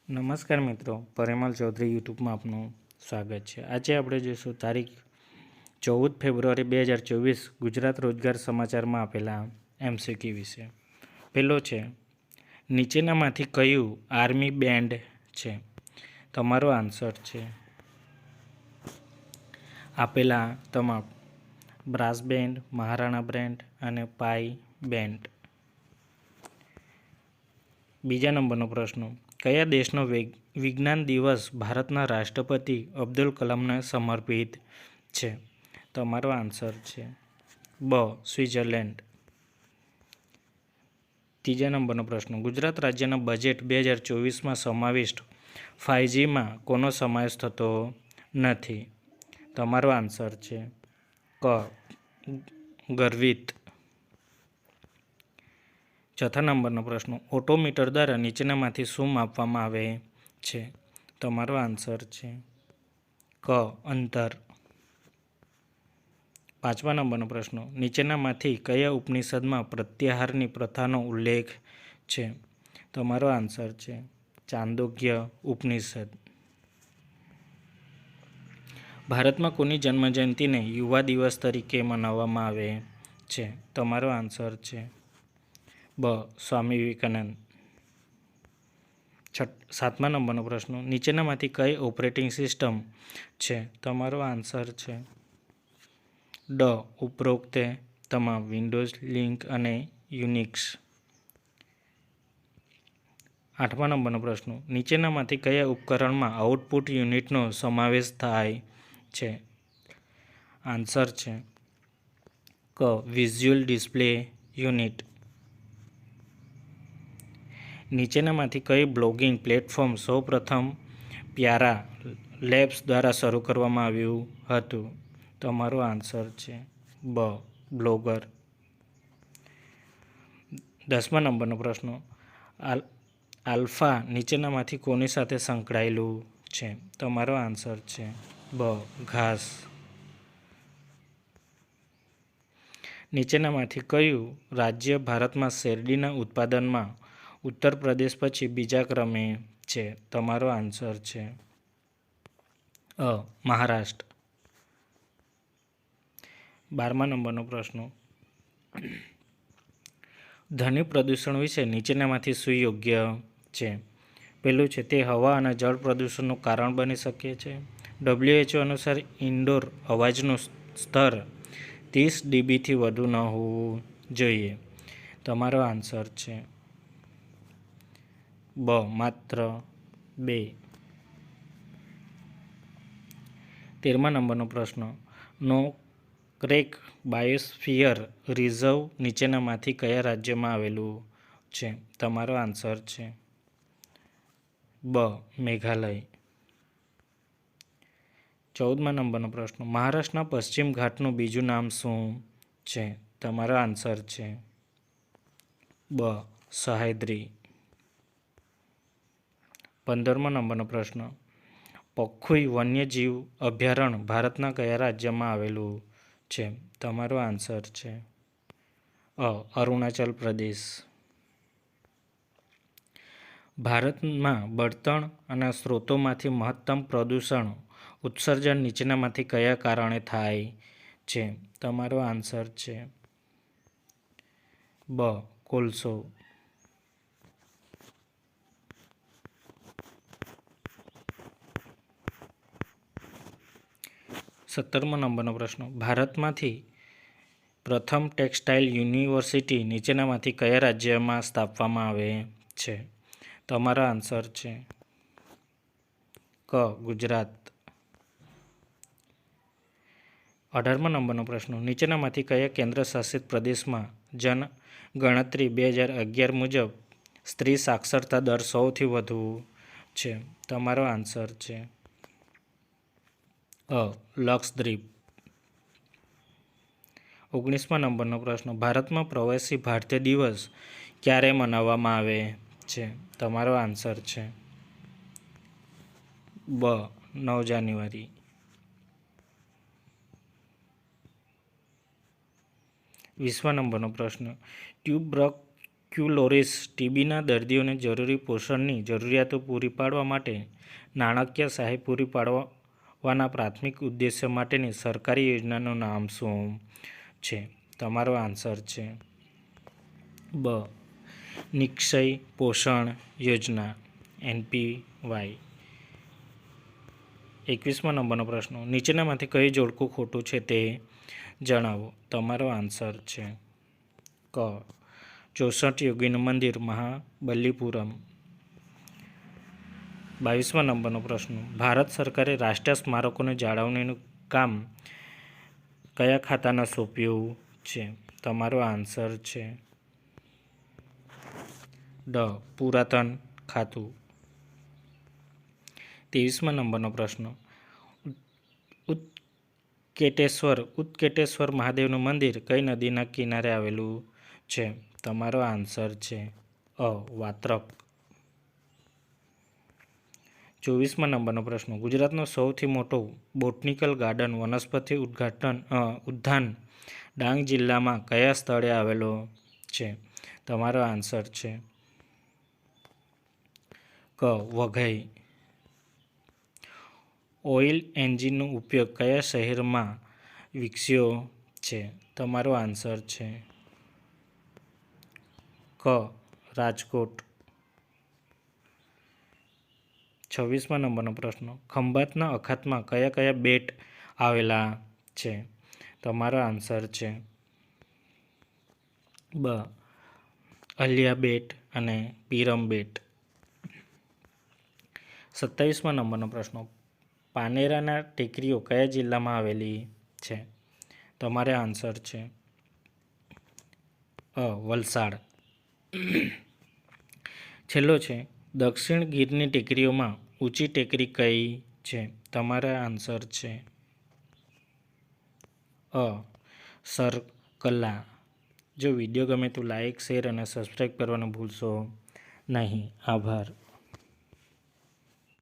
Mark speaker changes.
Speaker 1: નમસ્કાર મિત્રો, પરિમલ ચૌધરી યુટ્યુબમાં આપનું સ્વાગત છે. આજે આપણે જોઈશું તારીખ 14 ફેબ્રુઆરી 2024 ગુજરાત રોજગાર સમાચારમાં આપેલા MCQ વિશે. પહેલો છે, નીચેનામાંથી કયું આર્મી બેન્ડ છે? તમારો આન્સર છે આપેલા તમામ બ્રાસ બેન્ડ, મહારાણા બેન્ડ અને પાઈ બેન્ડ. બીજા નંબરનો પ્રશ્ન, કયા દેશનો વિજ્ઞાન દિવસ ભારતના રાષ્ટ્રપતિ અબ્દુલ કલામને સમર્પિત છે? તમારો આન્સર છે બ, સ્વિટ્ઝરલેન્ડ. ત્રીજા નંબરનો પ્રશ્ન, ગુજરાત રાજ્યના બજેટ 2024માં સમાવિષ્ટ 5Gમાં કોનો સમાવેશ થતો નથી? તમારો આન્સર છે ક, ગર્વિત. ચોથા નંબરનો પ્રશ્ન, ઓટોમીટર દ્વારા નીચેનામાંથી શું માપવામાં આવે છે? તમારો આન્સર છે ક, અંતર. પાંચમા નંબરનો પ્રશ્ન, નીચેનામાંથી કયા ઉપનિષદમાં પ્રત્યાહારની પ્રથાનો ઉલ્લેખ છે? તમારો આન્સર છે ચાંદોગ્ય ઉપનિષદ. ભારતમાં કોની જન્મજયંતિને યુવા દિવસ તરીકે મનાવવામાં આવે છે? તમારો આન્સર છે બ, સ્વામી વિવેકાનંદ. સાતમા નંબરનો પ્રશ્ન, નીચેનામાંથી કઈ ઓપરેટિંગ સિસ્ટમ છે? તમારો આન્સર છે ડ, ઉપરોક્ત તમામ વિન્ડોઝ, લિનક્સ અને યુનિક્સ. આઠમા નંબરનો પ્રશ્ન, નીચેનામાંથી કયા ઉપકરણમાં આઉટપુટ યુનિટનો સમાવેશ થાય છે? આન્સર છે ક, વિઝ્યુઅલ ડિસ્પ્લે યુનિટ. નીચેનામાંથી કઈ બ્લોગિંગ પ્લેટફોર્મ સૌપ્રથમ પ્યારા લેબ્સ દ્વારા શરૂ કરવામાં આવ્યું હતું? તમારો આન્સર છે બ, બ્લોગર. દસમા નંબરનો પ્રશ્ન, આલ્ફા નીચેનામાંથી કોની સાથે સંકળાયેલું છે? તમારો આન્સર છે બ, ઘાસ. નીચેનામાંથી કયું રાજ્ય ભારતમાં શેરડીના ઉત્પાદનમાં ઉત્તર પ્રદેશ પછી બીજા ક્રમે છે? તમારો આન્સર છે અ, મહારાષ્ટ્ર. 12મા નંબરનો પ્રશ્ન, ધ્વનિ પ્રદૂષણ વિશે નીચેનામાંથી શું યોગ્ય છે? પહેલું છે, તે હવા અને જળ પ્રદૂષણનું કારણ બની શકે છે. WHO અનુસાર ઇન્ડોર અવાજનું સ્તર 30 dBથી વધુ ન હોવું જોઈએ. તમારો આન્સર છે બ, માત્ર 2. 13મા નંબરનો પ્રશ્ન, નોકરેક બાયોસ્ફિયર રિઝર્વ નીચેનામાંથી કયા રાજ્યમાં આવેલું છે? તમારો આન્સર છે બ, મેઘાલય. 14મા નંબરનો પ્રશ્ન, મહારાષ્ટ્રના પશ્ચિમ ઘાટનું બીજું નામ શું છે? તમારો આન્સર છે બ, સહ્યાદ્રી. 15મા નંબરનો પ્રશ્ન, પખુઈ વન્યજીવ અભયારણ્ય ભારતના કયા રાજ્યમાં આવેલું છે? તમારો આન્સર છે અ, અરુણાચલ પ્રદેશ. ભારતમાં બળતણ અને સ્ત્રોતોમાંથી મહત્તમ પ્રદૂષણ ઉત્સર્જન નીચેનામાંથી કયા કારણે થાય છે? તમારો આન્સર છે બ, કોલસો. 17મા નંબરનો પ્રશ્ન, ભારતમાંથી પ્રથમ ટેક્સટાઇલ યુનિવર્સિટી નીચેનામાંથી કયા રાજ્યમાં સ્થાપવામાં આવે છે? તમારો આન્સર છે ક, ગુજરાત. 18મા નંબરનો પ્રશ્ન, નીચેનામાંથી કયા કેન્દ્ર શાસિત પ્રદેશમાં જનગણતરી 2011 મુજબ સ્ત્રી સાક્ષરતા દર સૌથી વધુ છે? તમારો આન્સર છે અ, લક્ષદ્વીપ. 19મા નંબરનો પ્રશ્ન, ભારતમાં પ્રવાસી ભારતીય દિવસ ક્યારે મનાવવામાં આવે છે? તમારો આન્સર છે બ, 9 જાન્યુઆરી. 20મા નંબરનો પ્રશ્ન, ટ્યુબરકલોસિસ ક્યુલોરિસ ટીબીના દર્દીઓને જરૂરી પોષણની જરૂરિયાતો પૂરી પાડવા માટે નાણાકીય સહાય પૂરી પાડવાના પ્રાથમિક ઉદ્દેશ્ય માટેની સરકારી યોજનાનું નામ શું છે? તમારો આન્સર છે બ. નિક્ષય પોષણ યોજના NPY. 21મા નંબરનો પ્રશ્ન, નીચેનામાંથી કઈ જોડકું ખોટું છે તે જણાવો. તમારો આન્સર છે ક. 64 યોગીનું મંદિર મહાબલીપુરમ. 22મા નંબરનો પ્રશ્ન, ભારત સરકારે રાષ્ટ્રીય સ્મારકોની જાળવણીનું કામ કયા ખાતાને સોંપ્યું છે? તમારો આન્સર છે ડ. પુરાતન ખાતું. 23મા નંબરનો પ્રશ્ન, ઉત્કેટેશ્વર મહાદેવનું મંદિર કઈ નદીના કિનારે આવેલું છે? તમારો આન્સર છે અ. વાત્રક. 24મા નંબરનો પ્રશ્ન, ગુજરાતનો સૌથી મોટો બોટનિકલ ગાર્ડન વનસ્પતિ ઉદ્યાન ડાંગ જિલ્લામાં કયા સ્થળે આવેલો છે? તમારો આન્સર છે ક. વઘઈ. ઓઇલ એન્જિનનો ઉપયોગ કયા શહેરમાં વિકસ્યો છે? તમારો આન્સર છે ક. રાજકોટ. 26મા નંબરનો પ્રશ્ન, ખંભાતના અખાતમાં કયા કયા બેટ આવેલા છે? તમારો આન્સર છે બ. અલિયા બેટ અને પીરમ બેટ. 27મા નંબરનો પ્રશ્ન, પાનેરાના ટેકરીઓ કયા જિલ્લામાં આવેલી છે? તમારો આન્સર છે અ. વલસાડ. છેલ્લો છે, દક્ષિણ ગીરની ટેકરીઓમાં ઊંચી ટેકરી કઈ છે? તમારા આન્સર છે અ. સરકલા. જો વિડીયો ગમે તો લાઇક, શેર અને સબસ્ક્રાઈબ કરવાનું ભૂલશો નહીં. આભાર.